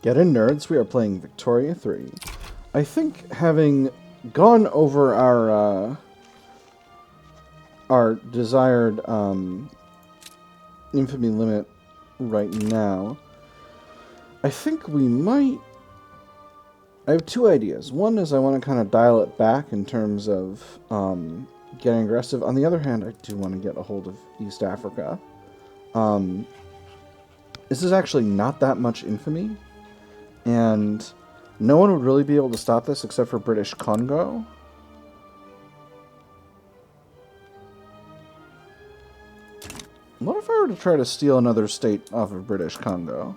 Get in, nerds. We are playing Victoria 3. I think having gone over our desired infamy limit right now, I think we might... I have two ideas. One is I want to kind of dial it back in terms of getting aggressive. On the other hand, I do want to get a hold of East Africa. This is actually not that much infamy, and no one would really be able to stop this except for British Congo. What if I were to try to steal another state off of British Congo?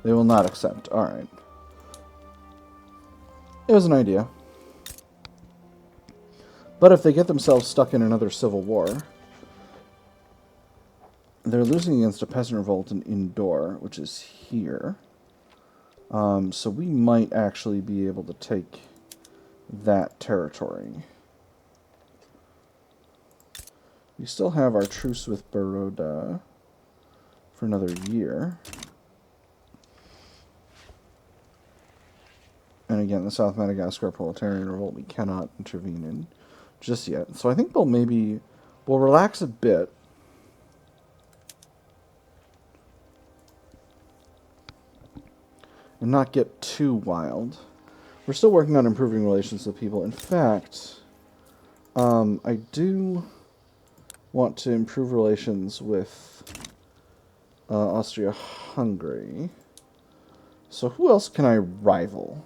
They will not accept. Alright. It was an idea. But if they get themselves stuck in another civil war, they're losing against a peasant revolt in Indore, which is here. So we might actually be able to take that territory. We still have our truce with Baroda for another year. And again, the South Madagascar Proletarian Revolt we cannot intervene in just yet. So I think we'll relax a bit. And not get too wild. We're still working on improving relations with people. In fact, I do want to improve relations with Austria-Hungary. So who else can I rival?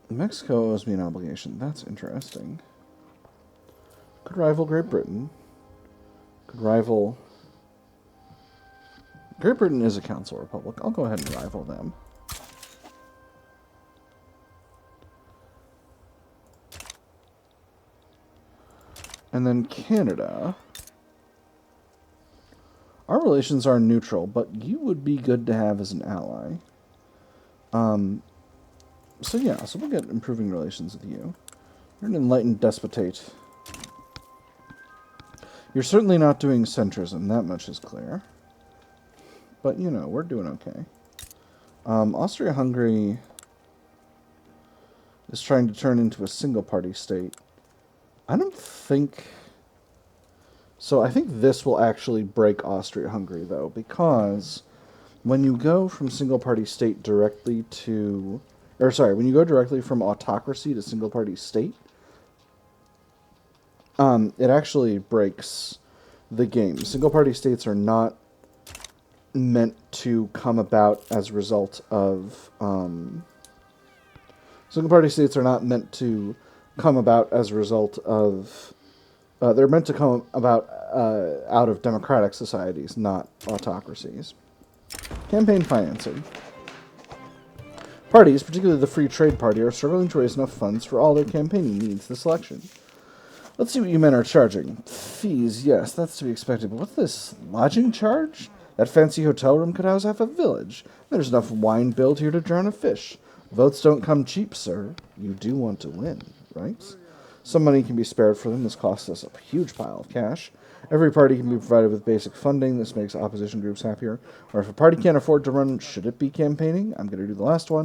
Mexico owes me an obligation. That's interesting. Could rival Great Britain. Could rival... Great Britain is a council republic. I'll go ahead and rival them. And then Canada. Our relations are neutral, but you would be good to have as an ally. So yeah, so we'll get improving relations with you. You're an enlightened despotate. You're certainly not doing centrism, that much is clear. But, you know, we're doing okay. Austria-Hungary is trying to turn into a single-party state. I don't think... So I think this will actually break Austria-Hungary, though, because when you go from single-party state directly to... Or, sorry, when you go directly from autocracy to single-party state, it actually breaks the game. Single-party states are not meant to come about as a result of... Single-party states are not meant to come about as a result of... they're meant to come about out of democratic societies, not autocracies. Campaign financing. Parties, particularly the Free Trade Party, are struggling to raise enough funds for all their campaigning needs this election. Let's see what you men are charging. Fees, yes, that's to be expected. But what's this? Lodging charge? That fancy hotel room could house half a village. There's enough wine billed here to drown a fish. Votes don't come cheap, sir. You do want to win, right? Some money can be spared for them. This costs us a huge pile of cash. Every party can be provided with basic funding. This makes opposition groups happier. Or if a party can't afford to run, should it be campaigning? I'm going to do the last one.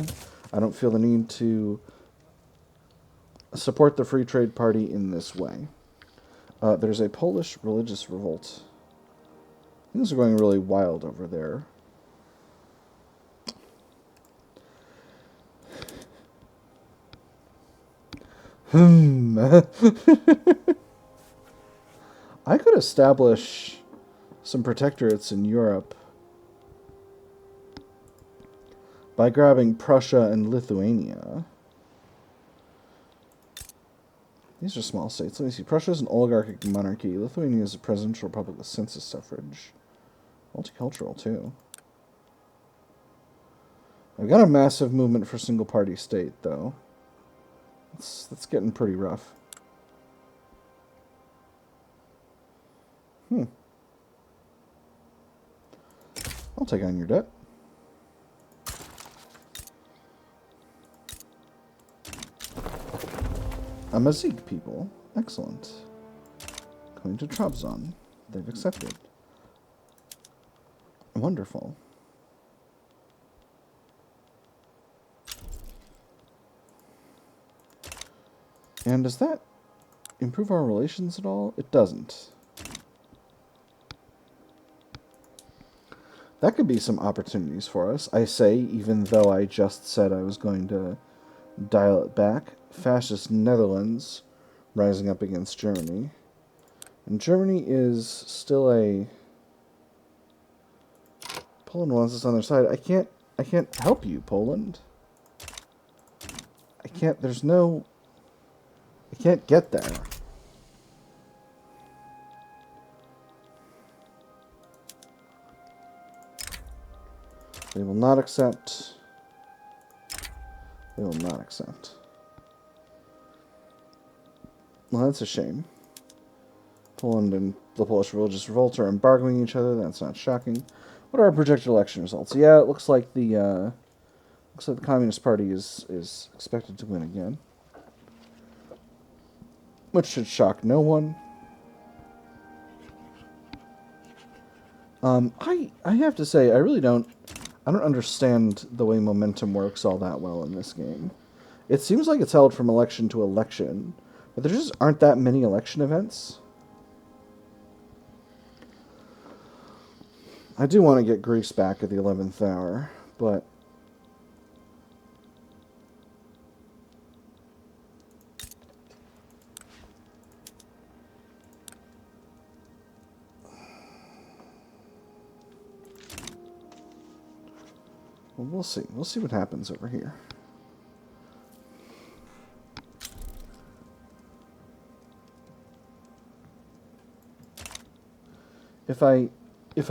I don't feel the need to support the Free Trade Party in this way. There's a Polish religious revolt. Things are going really wild over there. I could establish some protectorates in Europe by grabbing Prussia and Lithuania. These are small states. Let me see. Prussia is an oligarchic monarchy. Lithuania is a presidential republic with census suffrage. Multicultural, too. I've got a massive movement for single-party state, though. That's getting pretty rough. I'll take on your debt. A Mazik people. Excellent. Going to Trabzon. They've accepted. Wonderful. And does that improve our relations at all? It doesn't. That could be some opportunities for us. I say, even though I just said I was going to dial it back. Fascist Netherlands rising up against Germany. And Germany is still a... Poland wants us on their side. I can't help you, Poland. I can't, there's no... I can't get there. They will not accept. They will not accept. Well, that's a shame. Poland and the Polish Religious Revolt are embargoing each other. That's not shocking. What are our projected election results? Yeah, it looks like the Communist Party is expected to win again, which should shock no one. I have to say, I don't understand the way momentum works all that well in this game. It seems like it's held from election to election, but there just aren't that many election events. I do want to get Greece back at the 11th hour, but... Well, we'll see. We'll see what happens over here. If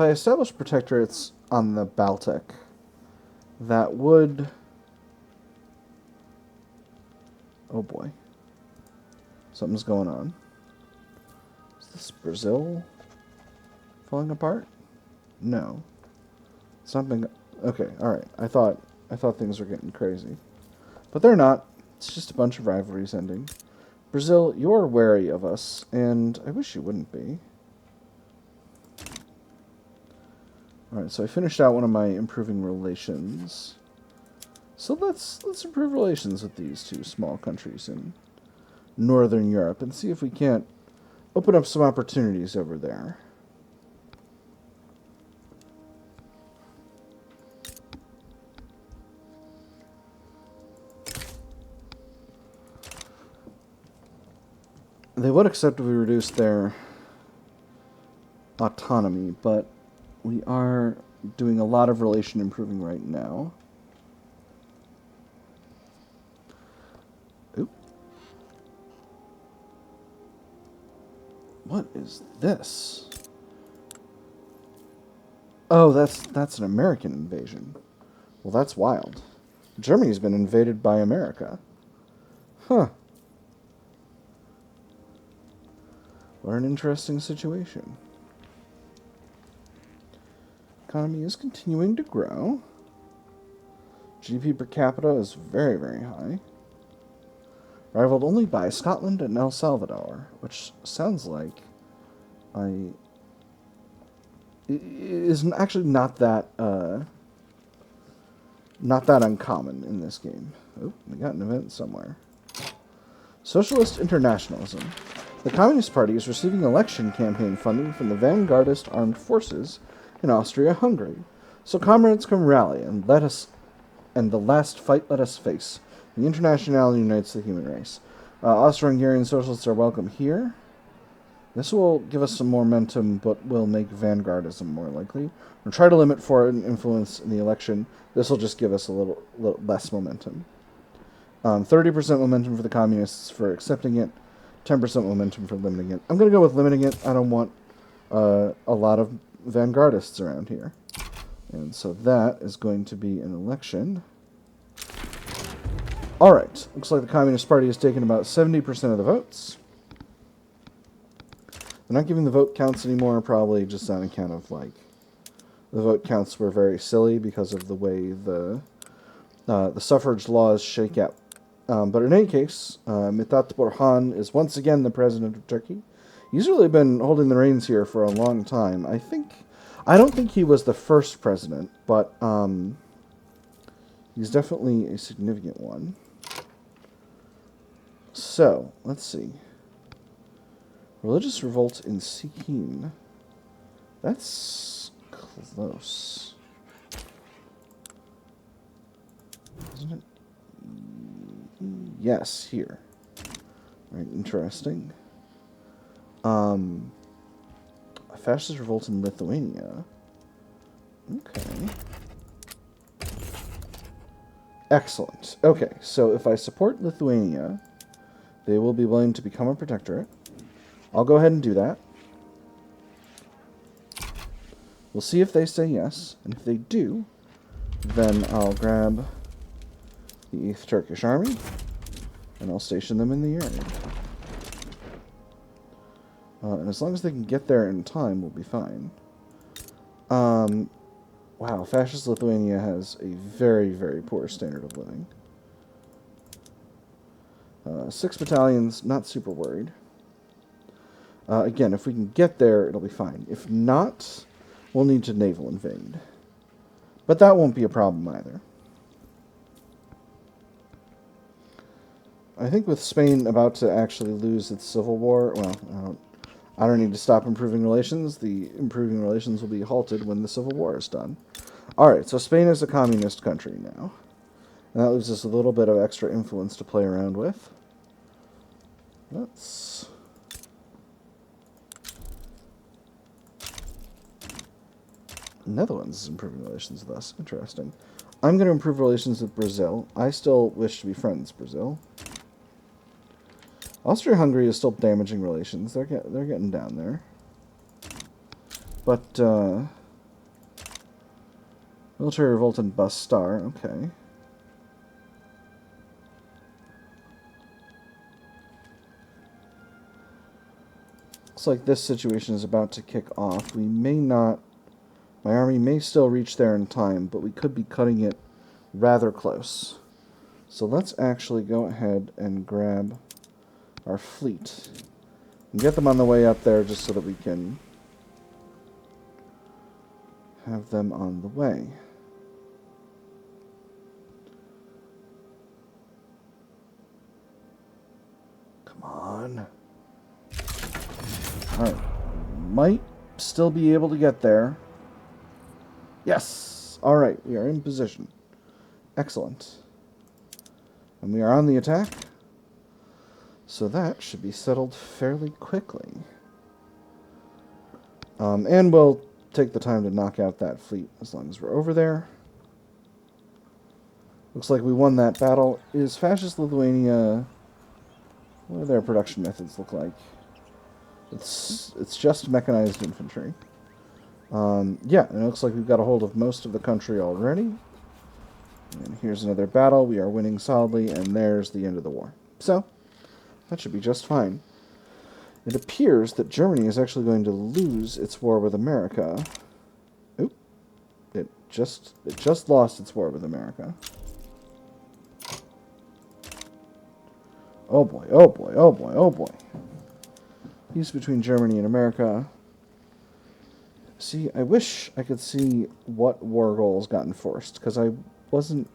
I establish protectorates on the Baltic, that would... Oh boy. Something's going on. Is this Brazil falling apart? No. Something... Okay, alright. I thought things were getting crazy. But they're not. It's just a bunch of rivalries ending. Brazil, you're wary of us, and I wish you wouldn't be. Alright, so I finished out one of my improving relations. So let's improve relations with these two small countries in Northern Europe and see if we can't open up some opportunities over there. They would accept if we reduced their autonomy, but we are doing a lot of relation improving right now. Oop. What is this? Oh, that's an American invasion. Well, that's wild. Germany's been invaded by America. Huh. What an interesting situation. Economy is continuing to grow. GDP per capita is very, very high. Rivaled only by Scotland and El Salvador, which sounds like is actually not that uncommon in this game. Oh, we got an event somewhere. Socialist internationalism. The Communist Party is receiving election campaign funding from the vanguardist armed forces in Austria-Hungary. So comrades, come rally and the last fight let us face. The Internationale unites the human race. Austro-Hungarian socialists are welcome here. This will give us some momentum, but will make vanguardism more likely. We'll try to limit foreign influence in the election. This will just give us a little less momentum. 30% momentum for the communists for accepting it. 10% momentum for limiting it. I'm going to go with limiting it. I don't want a lot of vanguardists around here. And so that is going to be an election. Alright. Looks like the Communist Party has taken about 70% of the votes. They're not giving the vote counts anymore, probably just on account of, like, the vote counts were very silly because of the way the suffrage laws shake out But in any case, Mithat Burhan is once again the president of Turkey. He's really been holding the reins here for a long time. I don't think he was the first president, but he's definitely a significant one. So, let's see. Religious revolt in Sikkim. That's close. Isn't it? Yes, here. Right, interesting. A fascist revolt in Lithuania. Okay. Excellent. Okay, so if I support Lithuania, they will be willing to become a protectorate. I'll go ahead and do that. We'll see if they say yes, and if they do, then I'll grab the 8th Turkish Army, and I'll station them in the area. And as long as they can get there in time, we'll be fine. Wow, fascist Lithuania has a very, very poor standard of living. 6 battalions, not super worried. Again, if we can get there, it'll be fine. If not, we'll need to naval invade. But that won't be a problem either. I think with Spain about to actually lose its civil war, well, I don't need to stop improving relations. The improving relations will be halted when the civil war is done. Alright, so Spain is a communist country now. And that leaves us a little bit of extra influence to play around with. Let's... Netherlands is improving relations with us. Interesting. I'm going to improve relations with Brazil. I still wish to be friends, Brazil. Austria-Hungary is still damaging relations. They're getting down there. But, military revolt in Bastar. Okay. Looks like this situation is about to kick off. We may not... My army may still reach there in time, but we could be cutting it rather close. So let's actually go ahead and grab our fleet and get them on the way up there just so that we can have them on the way. Come on. Alright. Might still be able to get there. Yes! Alright, we are in position. Excellent. And we are on the attack. So that should be settled fairly quickly. And we'll take the time to knock out that fleet as long as we're over there. Looks like we won that battle. Is Fascist Lithuania... What do their production methods look like? It's just mechanized infantry. Yeah, and it looks like we've got a hold of most of the country already. And here's another battle. We are winning solidly, and there's the end of the war. So, that should be just fine. It appears that Germany is actually going to lose its war with America. Oop. It just lost its war with America. Oh boy, oh boy, oh boy, oh boy. Peace between Germany and America. See, I wish I could see what war goals got enforced, because I wasn't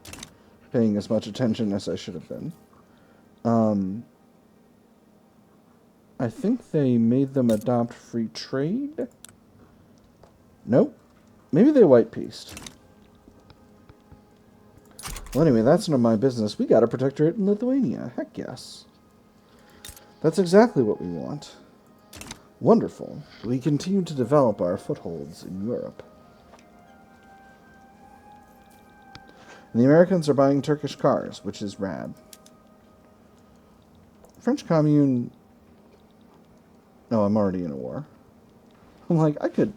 paying as much attention as I should have been. I think they made them adopt free trade? Nope. Maybe they white-pieced. Well, anyway, that's none of my business. We got a protectorate in Lithuania. Heck yes. That's exactly what we want. Wonderful. We continue to develop our footholds in Europe. And the Americans are buying Turkish cars, which is rad. French Commune... No, I'm already in a war. I'm like, I could...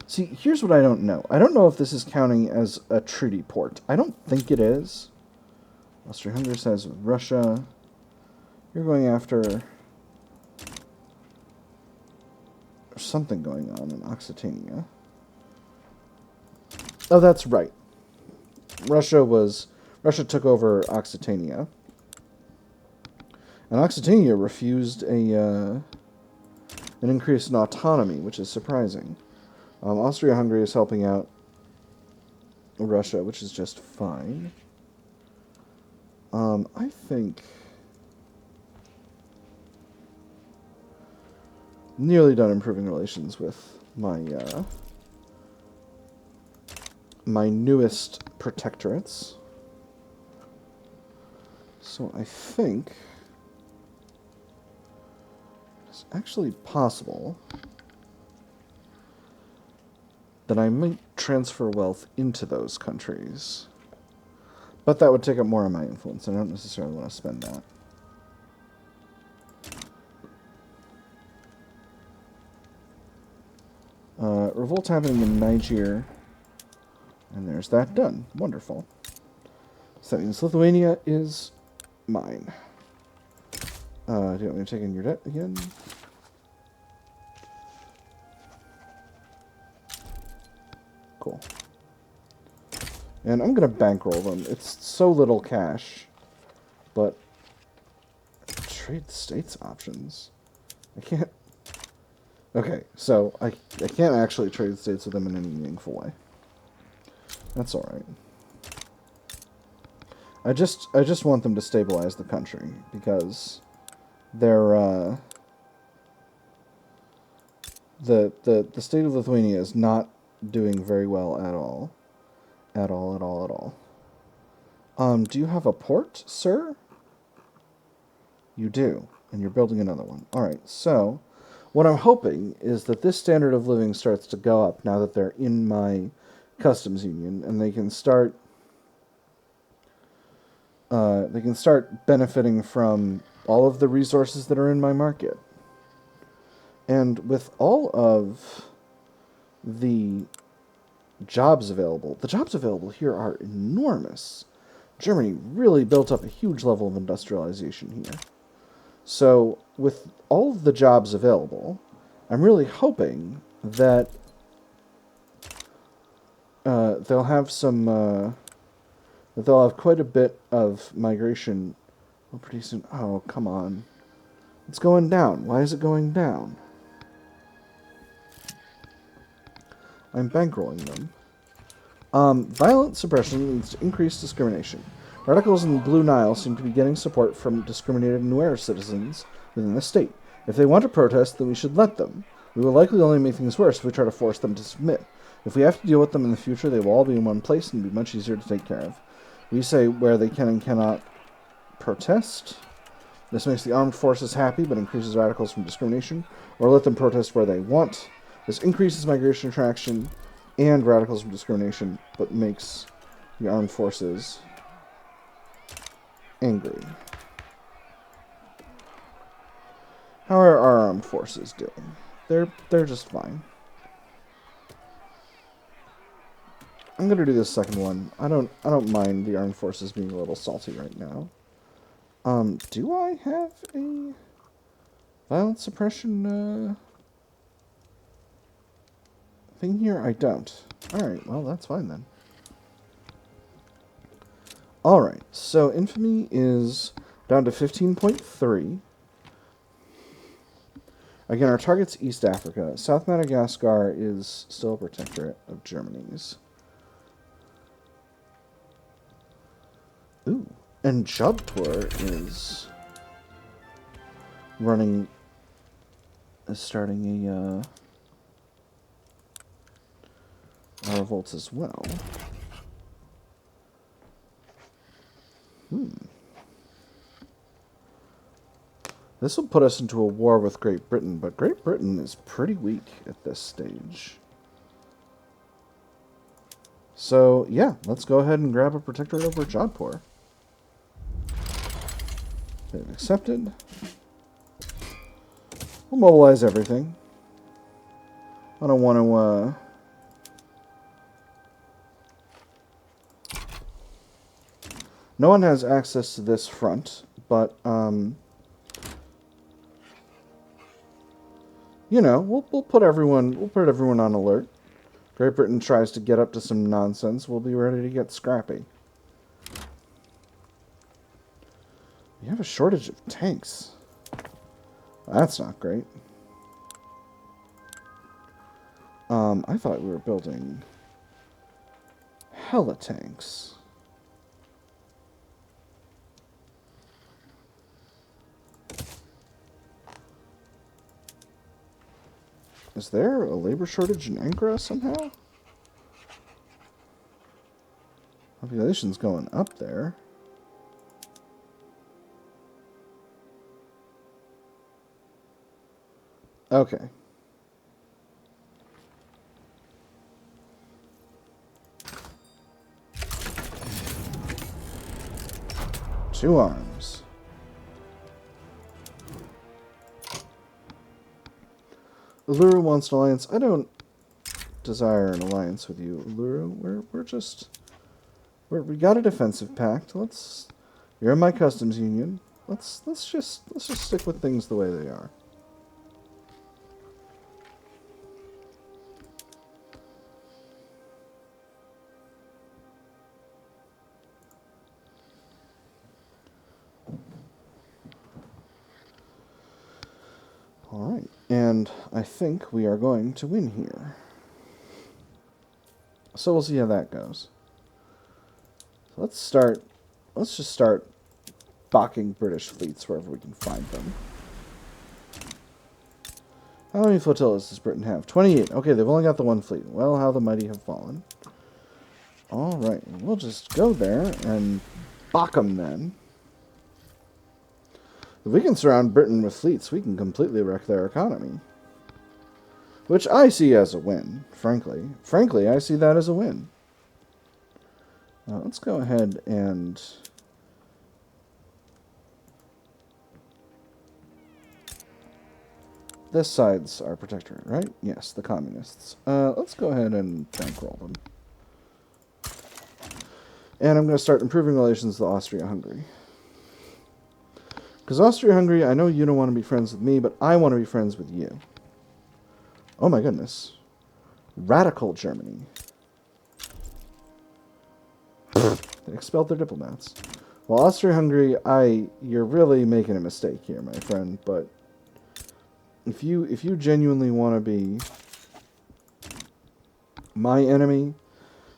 See, here's what I don't know. I don't know if this is counting as a treaty port. I don't think it is. Austria-Hungary says Russia. You're going after... There's something going on in Occitania. Oh, that's right. Russia took over Occitania. And Occitania refused an increase in autonomy, which is surprising. Austria-Hungary is helping out Russia, which is just fine. I think... nearly done improving relations with my my newest protectorates. So I think it's actually possible that I might transfer wealth into those countries. But that would take up more of my influence, and I don't necessarily want to spend that. Revolt happening in Niger. And there's that done. Wonderful. So that means Lithuania is mine. Do you want me to take in your debt again? Cool. And I'm going to bankroll them. It's so little cash. But... trade states options. I can't... Okay, so I can't actually trade states with them in any meaningful way. That's alright. I just want them to stabilize the country, because they're, the state of Lithuania is not doing very well at all. At all. Do you have a port, sir? You do, and you're building another one. Alright, so... what I'm hoping is that this standard of living starts to go up now that they're in my customs union, and they can start benefiting from all of the resources that are in my market. And with all of the jobs available here are enormous. Germany really built up a huge level of industrialization here. So, with all of the jobs available, I'm really hoping that they'll have some, that they'll have quite a bit of migration pretty soon. Oh, come on. It's going down. Why is it going down? I'm bankrolling them. Violent suppression leads to increased discrimination. Radicals in the Blue Nile seem to be getting support from discriminated Nuer citizens within the state. If they want to protest, then we should let them. We will likely only make things worse if we try to force them to submit. If we have to deal with them in the future, they will all be in one place and be much easier to take care of. We say where they can and cannot protest. This makes the armed forces happy, but increases radicals from discrimination. Or let them protest where they want. This increases migration attraction and radicals from discrimination, but makes the armed forces angry. How are our armed forces doing? They're just fine. I'm gonna do this second one. I don't mind the armed forces being a little salty right now. Do I have a violence suppression thing here? I don't. Alright, well that's fine then. Alright, so infamy is down to 15.3. Again, our target's East Africa. South Madagascar is still a protectorate of Germany's. Ooh, and Jhodpur is starting a revolts as well. This will put us into a war with Great Britain, but Great Britain is pretty weak at this stage. So, yeah, let's go ahead and grab a protectorate over Jhodpur. They've accepted. We'll mobilize everything. I don't want to, no one has access to this front, but, you know, we'll put everyone on alert. Great Britain tries to get up to some nonsense, we'll be ready to get scrappy. We have a shortage of tanks. That's not great. I thought we were building hella tanks. Is there a labor shortage in Ankara somehow? Population's going up there. Okay. Two arms. Uluru wants an alliance. I don't desire an alliance with you, Uluru. We got a defensive pact. You're in my customs union. Let's just stick with things the way they are. Alright, and I think we are going to win here. So we'll see how that goes. So let's just start docking British fleets wherever we can find them. How many flotillas does Britain have? 28. Okay, they've only got the one fleet. Well, how the mighty have fallen. Alright, we'll just go there and bock them then. If we can surround Britain with fleets, we can completely wreck their economy. Which I see as a win, frankly. Frankly, I see that as a win. Let's go ahead and... This side's our protectorate, right? Yes, the communists. Let's go ahead and bankroll them. And I'm going to start improving relations with Austria-Hungary. Because Austria-Hungary, I know you don't want to be friends with me, but I want to be friends with you. Oh my goodness. Radical Germany. They expelled their diplomats. Well, Austria-Hungary, you're really making a mistake here, my friend, but if you genuinely want to be my enemy,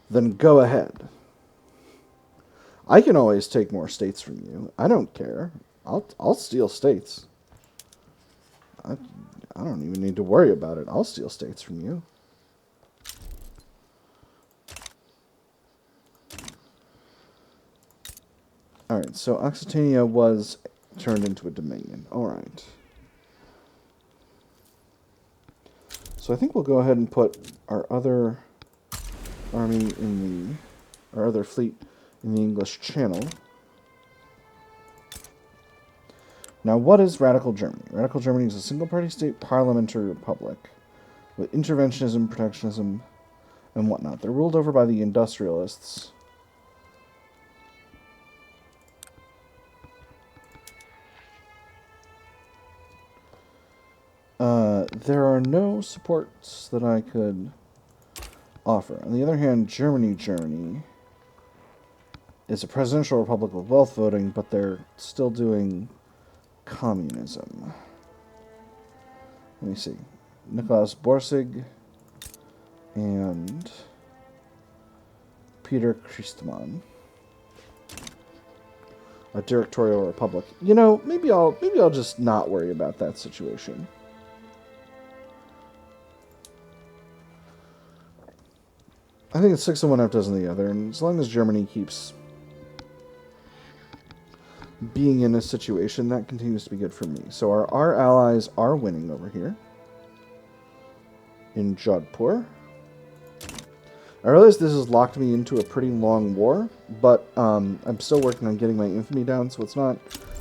then go ahead. I can always take more states from you. I don't care. I'll steal states. I don't even need to worry about it. I'll steal states from you. Alright, so Occitania was turned into a dominion. Alright. So I think we'll go ahead and put our other army in our other fleet in the English Channel. Now, what is Radical Germany? Radical Germany is a single-party state parliamentary republic with interventionism, protectionism, and whatnot. They're ruled over by the industrialists. There are no supports that I could offer. On the other hand, Germany is a presidential republic with wealth voting, but they're still doing communism. Let me see. Nikolaus Borsig and Peter Christmann. A directorial republic. You know, maybe I'll just not worry about that situation. I think it's 6 of one, half dozen of the other, and as long as Germany keeps being in a situation, that continues to be good for me. So our allies are winning over here in Jhodpur. I realize this has locked me into a pretty long war, but I'm still working on getting my infamy down, so I'm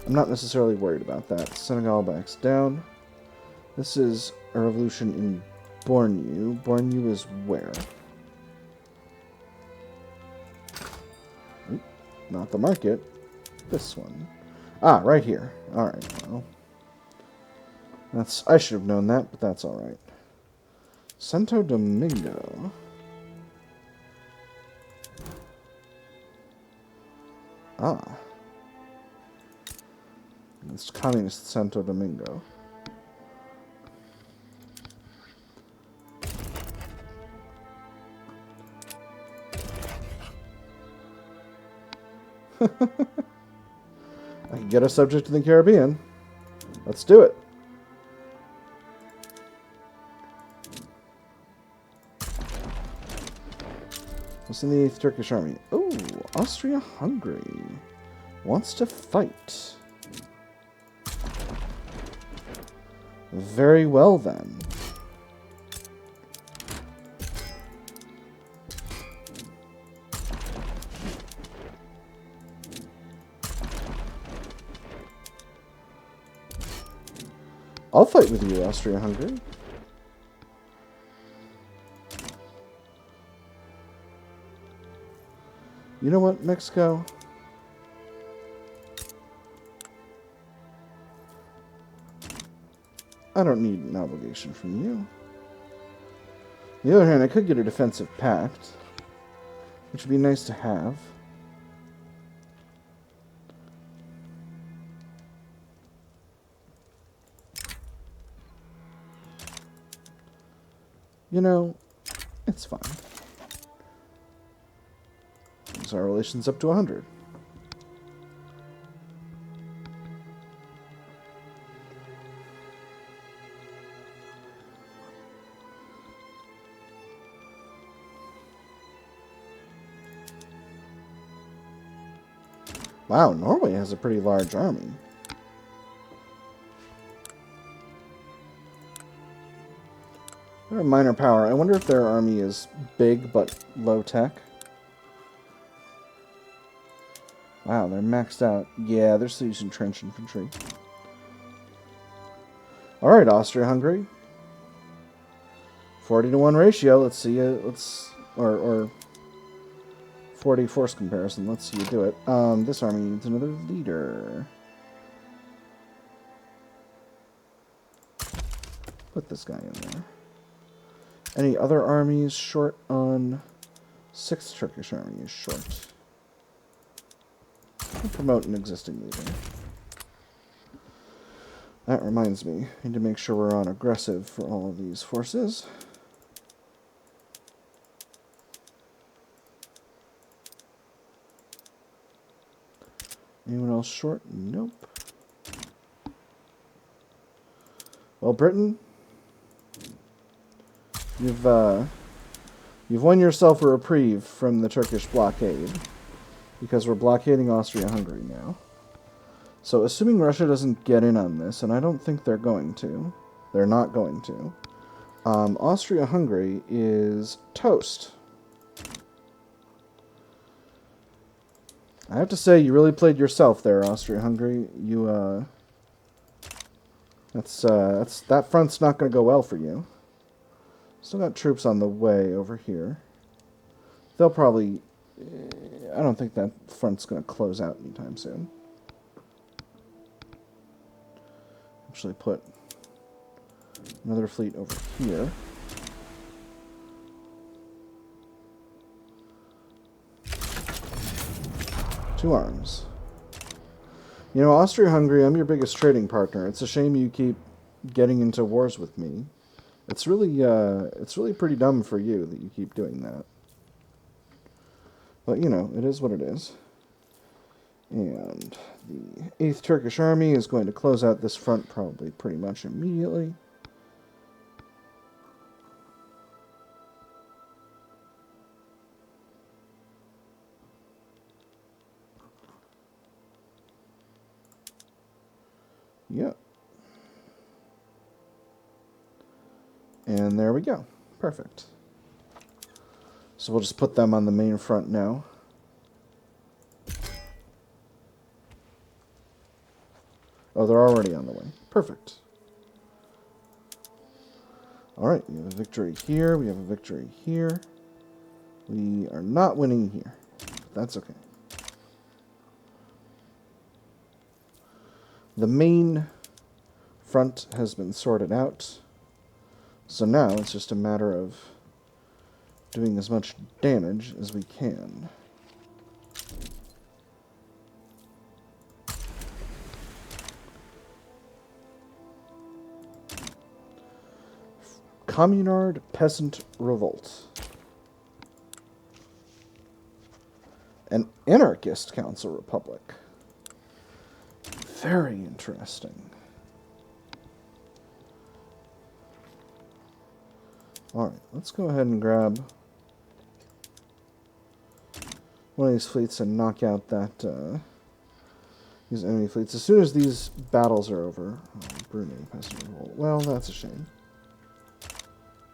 not necessarily worried about that. Senegal backs down. This is a revolution in Bornu. Bornu is where? Oop, not the market. This one. Ah, right here. Alright, well. I should have known that, but that's alright. Santo Domingo. Ah. It's communist Santo Domingo. I can get a subject in the Caribbean. Let's do it. What's in the 8th Turkish Army? Oh, Austria-Hungary wants to fight. Very well, then. I'll fight with you, Austria-Hungary. You know what, Mexico? I don't need an obligation from you. On the other hand, I could get a defensive pact, which would be nice to have. You know, it's fine. Brings our relations up to 100. Wow, Norway has a pretty large army. They're a minor power. I wonder if their army is big but low tech. Wow, they're maxed out. Yeah, they're still using trench infantry. Alright, Austria-Hungary. 40-to-1 ratio. Let's see or 40 force comparison. Let's see you do it. This army needs another leader. Put this guy in there. Any other armies short on 6th Turkish Army is short. I'll promote an existing leader. That reminds me, I need to make sure we're on aggressive for all of these forces. Anyone else short? Nope. Well, Britain, you've won yourself a reprieve from the Turkish blockade, because we're blockading Austria-Hungary now. So, assuming Russia doesn't get in on this, and I don't think they're going to, they're not going to, Austria-Hungary is toast. I have to say, you really played yourself there, Austria-Hungary. You, that front's not going to go well for you. Still got troops on the way over here. They'll probably... I don't think that front's going to close out anytime soon. Actually put another fleet over here. Two arms. You know, Austria-Hungary, I'm your biggest trading partner. It's a shame you keep getting into wars with me. It's really pretty dumb for you that you keep doing that. But, you know, it is what it is. And the 8th Turkish Army is going to close out this front probably pretty much immediately. Yep. And there we go. Perfect. So we'll just put them on the main front now. Oh, they're already on the way. Perfect. Alright, we have a victory here. We have a victory here. We are not winning here. But that's okay. The main front has been sorted out. So now it's just a matter of doing as much damage as we can. Communard Peasant Revolt. An anarchist council republic. Very interesting. Alright, let's go ahead and grab one of these fleets and knock out that these enemy fleets. As soon as these battles are over... Oh, Brunei peasant revolt. Well, that's a shame.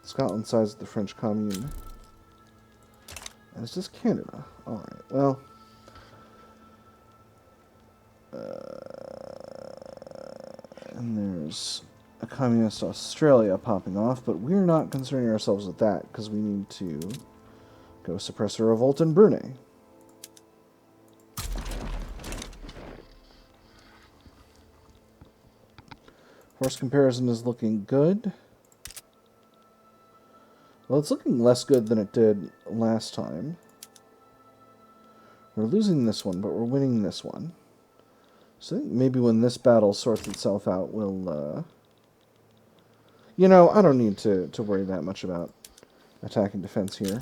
Scotland sides with the French Commune. As does Canada. Alright, well... and there's a communist Australia popping off, but we're not concerning ourselves with that, because we need to go suppress a revolt in Brunei. Force comparison is looking good. Well, it's looking less good than it did last time. We're losing this one, but we're winning this one. So I think maybe when this battle sorts itself out, we'll... You know, I don't need to worry that much about attack and defense here.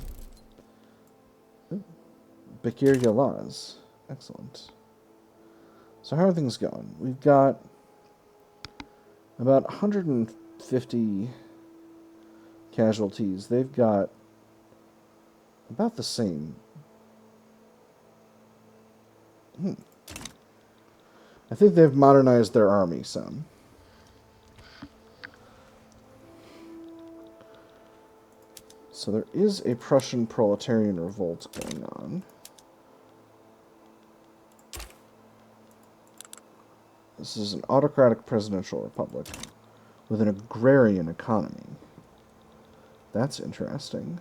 Bakir Yalaz. Excellent. So how are things going? We've got about 150 casualties. They've got about the same. I think they've modernized their army some. So there is a Prussian proletarian revolt going on. This is an autocratic presidential republic with an agrarian economy. That's interesting.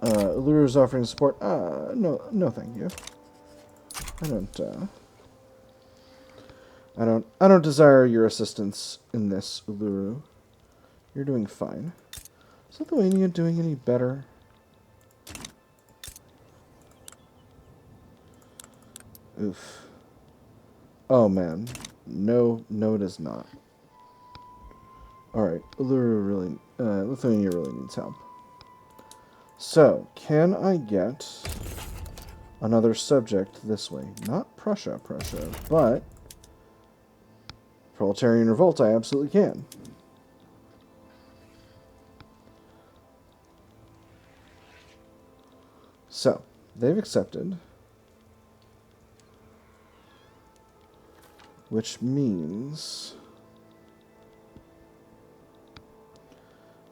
Uluru's offering support. No, thank you. I don't desire your assistance in this, Uluru. You're doing fine. Is Lithuania doing any better? Oof. Oh man. No, it is not. Alright, Uluru really, Lithuania really needs help. So, can I get another subject this way? Not Prussia, but Proletarian Revolt I absolutely can. So, they've accepted. Which means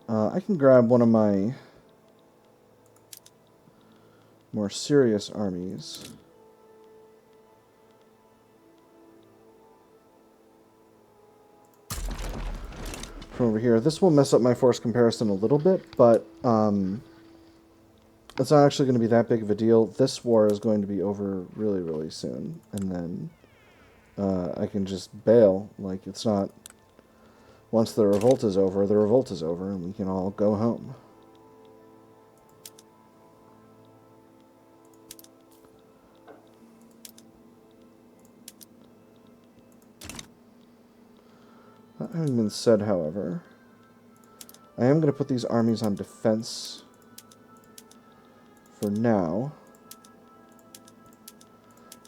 I can grab one of my more serious armies. From over here. This will mess up my force comparison a little bit, but it's not actually going to be that big of a deal. This war is going to be over really, really soon, and then I can just bail. Like, it's not... Once the revolt is over, and we can all go home. That having been said, however, I am going to put these armies on defense for now,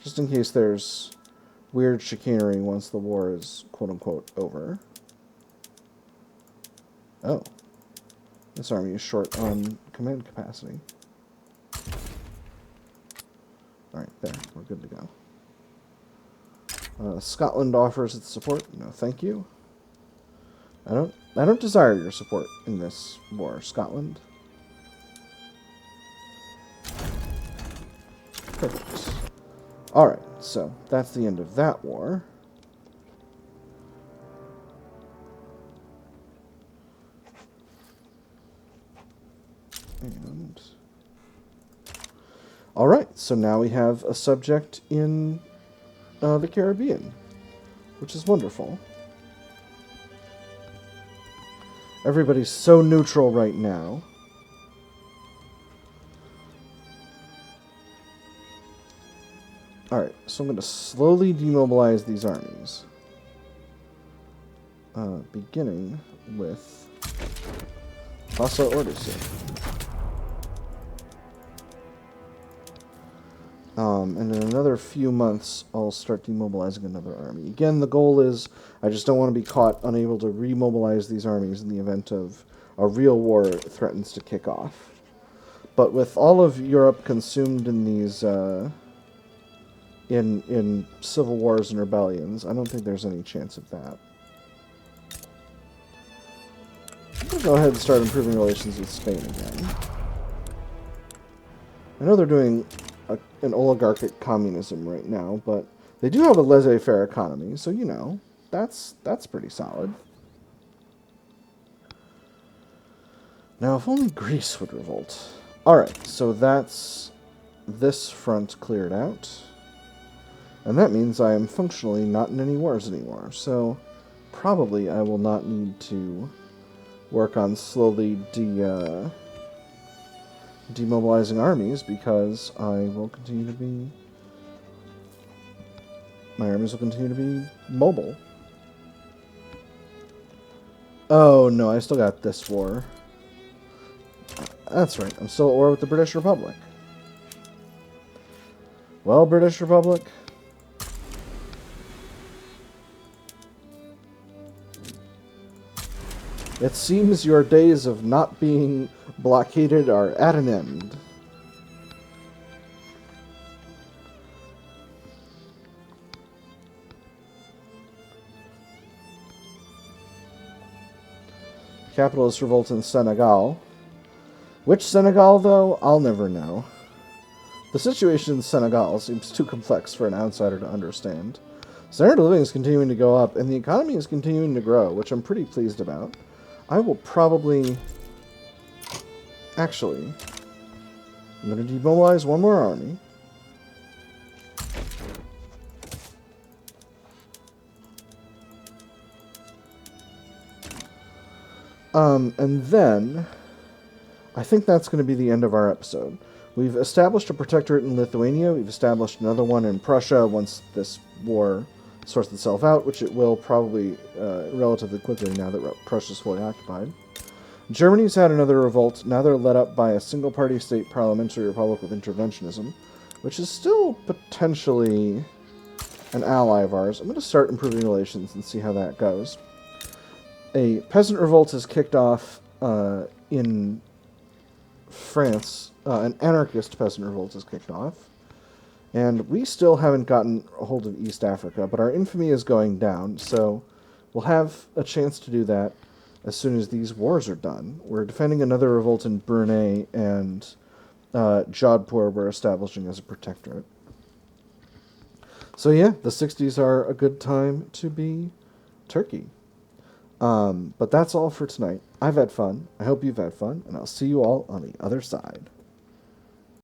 just in case there's weird chicanery once the war is quote-unquote over. Oh. This army is short on command capacity. Alright, there. We're good to go. Scotland offers its support. No, thank you. I don't desire your support in this war, Scotland. Perfect. Alright, so that's the end of that war. And alright, so now we have a subject in the Caribbean, which is wonderful. Everybody's so neutral right now. Alright, so I'm going to slowly demobilize these armies. Beginning with Pasa Ordusu. And in another few months, I'll start demobilizing another army. Again, the goal is I just don't want to be caught unable to remobilize these armies in the event of a real war threatens to kick off. But with all of Europe consumed in these in civil wars and rebellions, I don't think there's any chance of that. I'm going to go ahead and start improving relations with Spain again. I know they're doing an oligarchic communism right now, but they do have a laissez-faire economy, so you know, that's pretty solid. Now, if only Greece would revolt. Alright, so that's this front cleared out. And that means I am functionally not in any wars anymore, so probably I will not need to work on slowly demobilizing armies, because I will continue to be... my armies will continue to be mobile. Oh no, I still got this war. That's right, I'm still at war with the British Republic. Well, British Republic... it seems your days of not being blockaded are at an end. Capitalist revolt in Senegal. Which Senegal, though? I'll never know. The situation in Senegal seems too complex for an outsider to understand. Standard of living is continuing to go up, and the economy is continuing to grow, which I'm pretty pleased about. I will probably... actually, I'm going to demobilize one more army. And then, I think that's going to be the end of our episode. We've established a protectorate in Lithuania. We've established another one in Prussia once this war sorts itself out, which it will probably relatively quickly now that Prussia's fully occupied. Germany's had another revolt. Now they're led up by a single-party state parliamentary republic with interventionism, which is still potentially an ally of ours. I'm going to start improving relations and see how that goes. A peasant revolt has kicked off in France. An anarchist peasant revolt has kicked off. And we still haven't gotten a hold of East Africa, but our infamy is going down, so we'll have a chance to do that as soon as these wars are done. We're defending another revolt in Brunei, and Jhodpur we're establishing as a protectorate. So yeah, the 60s are a good time to be Turkey. But that's all for tonight. I've had fun. I hope you've had fun, and I'll see you all on the other side.